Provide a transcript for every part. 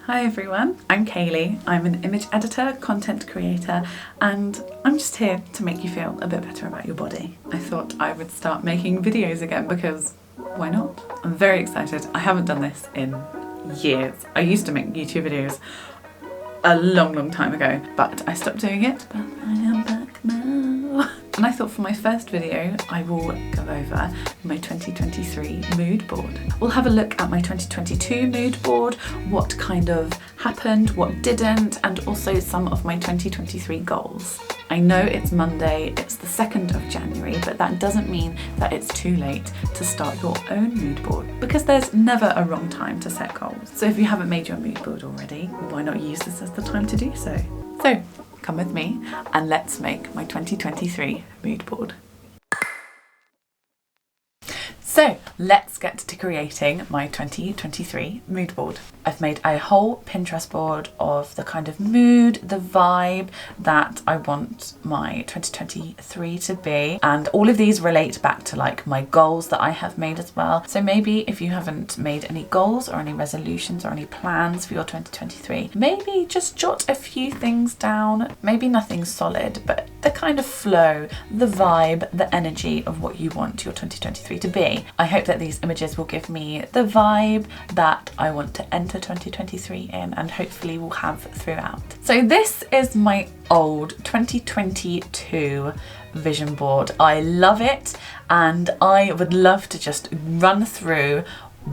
Hi everyone, I'm Kayleigh. I'm an image editor, content creator, and I'm just here to make you feel a bit better about your body. I thought I would start making videos again because why not? I'm very excited. I haven't done this in years. I used to make YouTube videos a long time ago, but I stopped doing it, but I am back now. And I thought for my first video, I will go over my 2023 mood board. We'll have a look at my 2022 mood board, what kind of happened, what didn't, and also some of my 2023 goals. I know it's Monday, it's the 2nd of January, but that doesn't mean that it's too late to start your own mood board because there's never a wrong time to set goals. So if you haven't made your mood board already, why not use this as the time to do so? So come with me and let's make my 2023 mood board. So let's get to creating my 2023 mood board. I've made a whole Pinterest board of the kind of mood, the vibe that I want my 2023 to be. And all of these relate back to like my goals that I have made as well. So maybe if you haven't made any goals or any resolutions or any plans for your 2023, maybe just jot a few things down, maybe nothing solid, but the kind of flow, the vibe, the energy of what you want your 2023 to be. I hope that these images will give me the vibe that I want to enter 2023 in and hopefully will have throughout. So this is my old 2022 vision board. I love it and I would love to just run through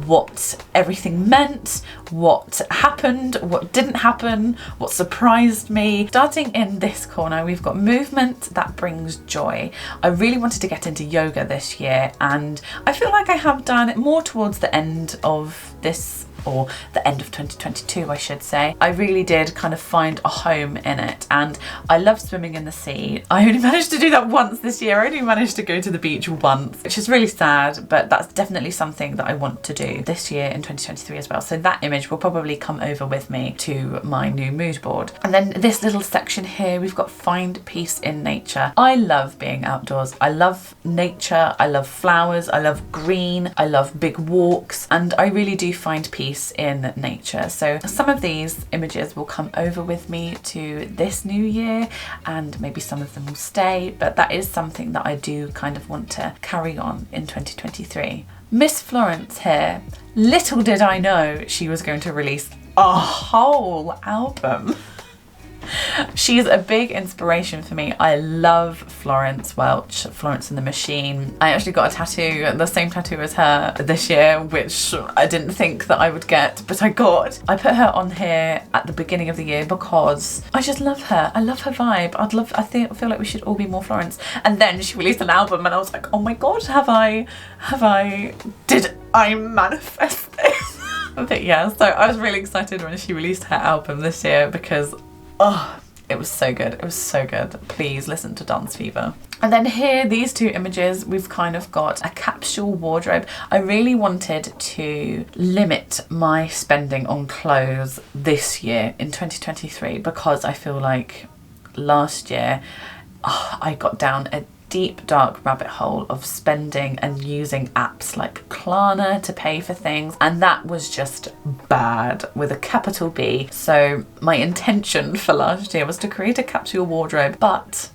what everything meant, what happened, what didn't happen, what surprised me. Starting in this corner, we've got movement that brings joy. I really wanted to get into yoga this year and I feel like I have done it more towards the end of this, or the end of 2022 I should say. I really did kind of find a home in it and I love swimming in the sea. I only managed to do that once this year. I only managed to go to the beach once, which is really sad, but that's definitely something that I want to do this year in 2023 as well. So that image will probably come over with me to my new mood board. And then this little section here, we've got find peace in nature. I love being outdoors. I love nature. I love flowers. I love green. I love big walks and I really do find peace in nature. So some of these images will come over with me to this new year and maybe some of them will stay, but that is something that I do kind of want to carry on in 2023. Miss Florence here, little did I know she was going to release a whole album. She's a big inspiration for me. I love Florence Welch, Florence and the Machine. I actually got a tattoo, the same tattoo as her this year, which I didn't think that I would get, but I got. I put her on here at the beginning of the year because I just love her. I love her vibe. I feel like we should all be more Florence. And then she released an album and I was like, oh my God, did I manifest this? But yeah, so I was really excited when she released her album this year because oh, it was so good. It was so good. Please listen to Dance Fever. And then here, these two images, we've kind of got a capsule wardrobe. I really wanted to limit my spending on clothes this year in 2023 because I feel like last year I got down a deep dark rabbit hole of spending and using apps like Klarna to pay for things, and that was just bad with a capital B. So my intention for last year was to create a capsule wardrobe, but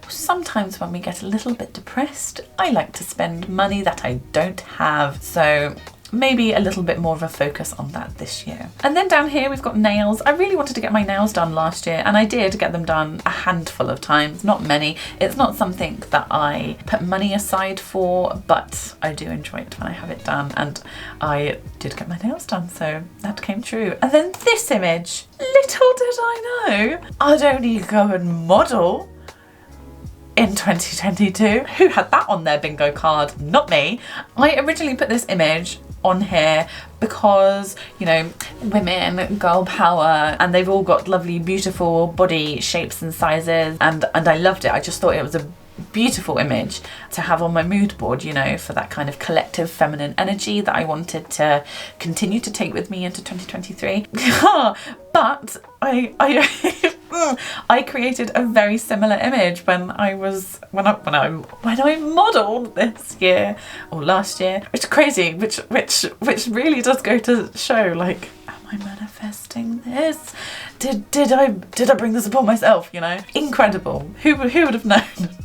sometimes when we get a little bit depressed, I like to spend money that I don't have. So maybe a little bit more of a focus on that this year. And then down here we've got nails. I really wanted to get my nails done last year and I did get them done a handful of times, not many. It's not something that I put money aside for, but I do enjoy it when I have it done and I did get my nails done, so that came true. And then this image, little did I know, I'd only go and model in 2022. Who had that on their bingo card? Not me. I originally put this image on here because, you know, women, girl power, and they've all got lovely, beautiful body shapes and sizes, and I loved it. I just thought it was a beautiful image to have on my mood board, you know, for that kind of collective feminine energy that I wanted to continue to take with me into 2023. But I created a very similar image when I modelled this year or last year, which is crazy, which really does go to show, like, am I manifesting this? Did I bring this upon myself, you know? Incredible. Who would have known?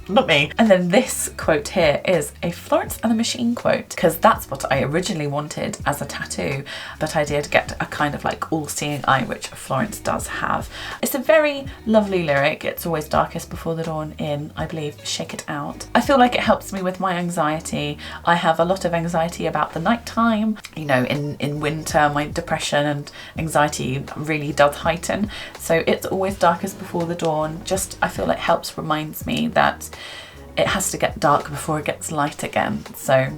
Not me. And then this quote here is a Florence and the Machine quote, because that's what I originally wanted as a tattoo, but I did get a kind of like all-seeing eye, which Florence does have. It's a very lovely lyric. It's always darkest before the dawn in, I believe, Shake It Out. I feel like it helps me with my anxiety. I have a lot of anxiety about the nighttime. You know, in winter, my depression and anxiety really does heighten. So it's always darkest before the dawn. Just, I feel like reminds me that it has to get dark before it gets light again. So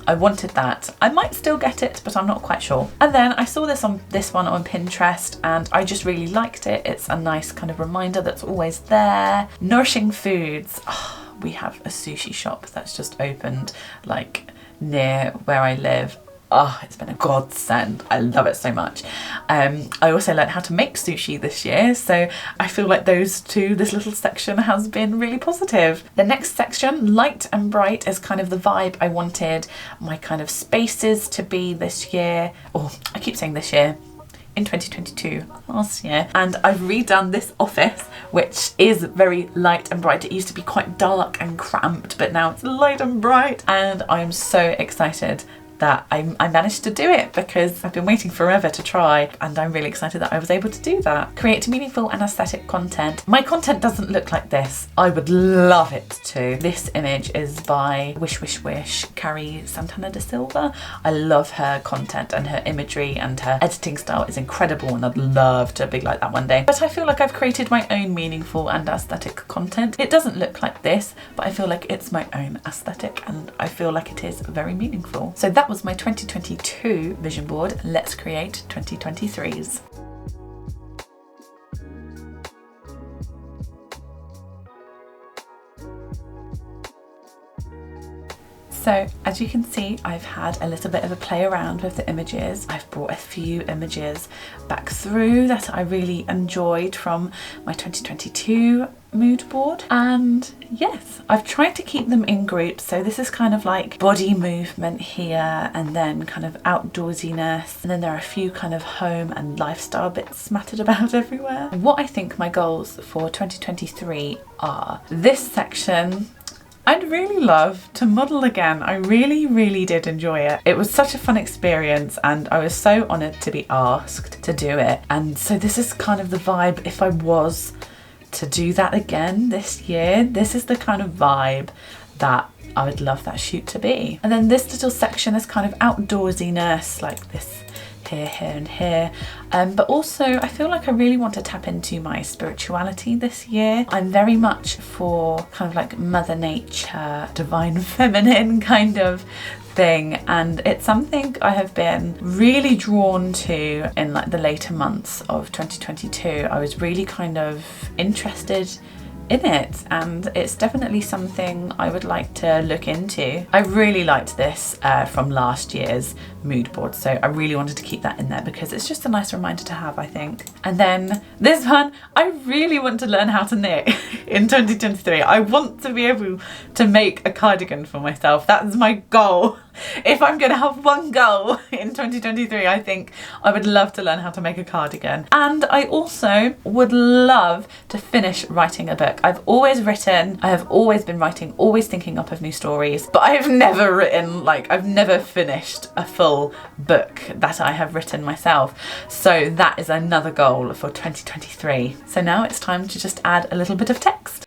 I wanted that. I might still get it, but I'm not quite sure. And then I saw this one on Pinterest and I just really liked it. It's a nice kind of reminder that's always there. Nourishing foods. Oh, we have a sushi shop that's just opened like near where I live. Oh, it's been a godsend. I love it so much. I also learned how to make sushi this year, so I feel like this little section has been really positive. The next section, light and bright, is kind of the vibe I wanted my kind of spaces to be this year. Or I keep saying this year. In 2022, last year. And I've redone this office, which is very light and bright. It used to be quite dark and cramped, but now it's light and bright. And I'm so excited that I managed to do it, because I've been waiting forever to try, and I'm really excited that I was able to do that. Create meaningful and aesthetic content. My content doesn't look like this. I would love it to. This image is by Wish Wish Wish, Carrie Santana da Silva. I love her content, and her imagery and her editing style is incredible, and I'd love to be like that one day. But I feel like I've created my own meaningful and aesthetic content. It doesn't look like this, but I feel like it's my own aesthetic, and I feel like it is very meaningful. So that was my 2022 vision board. Let's create 2023's. So as you can see, I've had a little bit of a play around with the images. I've brought a few images back through that I really enjoyed from my 2022 mood board, and yes, I've tried to keep them in groups. So this is kind of like body movement here, and then kind of outdoorsiness, and then there are a few kind of home and lifestyle bits scattered about everywhere. What I think my goals for 2023 are: this section I'd really love to model again. I really did enjoy it. It was such a fun experience, and I was so honoured to be asked to do it. And so this is kind of the vibe if I was to do that again this year. This is the kind of vibe that I would love that shoot to be. And then this little section is kind of outdoorsiness, like this here and here, but also I feel like I really want to tap into my spirituality this year. I'm very much for kind of like Mother Nature, divine feminine kind of thing, and it's something I have been really drawn to in like the later months of 2022. I was really kind of interested in it, and it's definitely something I would like to look into. I really liked this from last year's mood board, so I really wanted to keep that in there because it's just a nice reminder to have, I think. And then this one, I really want to learn how to knit in 2023. I want to be able to make a cardigan for myself. That's my goal. If I'm gonna have one goal in 2023, I think I would love to learn how to make a cardigan. And I also would love to finish writing a book. I've always written, I have always been writing, always thinking up of new stories, but I have never written, like I've never finished a full book that I have written myself. So that is another goal for 2023. So now it's time to just add a little bit of text.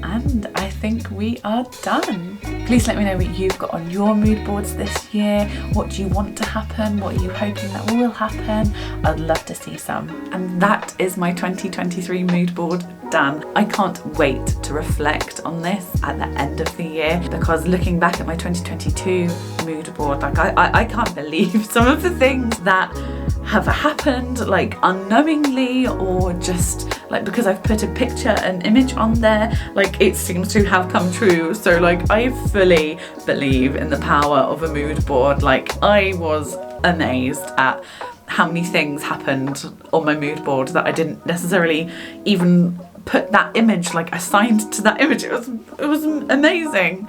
And I think we are done. Please let me know what you've got on your mood boards this year. What do you want to happen? What are you hoping that will happen? I'd love to see some. And that is my 2023 mood board done. I can't wait to reflect on this at the end of the year, because looking back at my 2022 mood board, like I can't believe some of the things that have happened, like unknowingly, or just like because I've put a picture, an image on there, like it seems to have come true. So like I fully believe in the power of a mood board. Like I was amazed at how many things happened on my mood board that I didn't necessarily even put that image, like assigned to that image. It was amazing.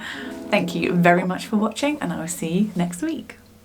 Thank you very much for watching, and I will see you next week.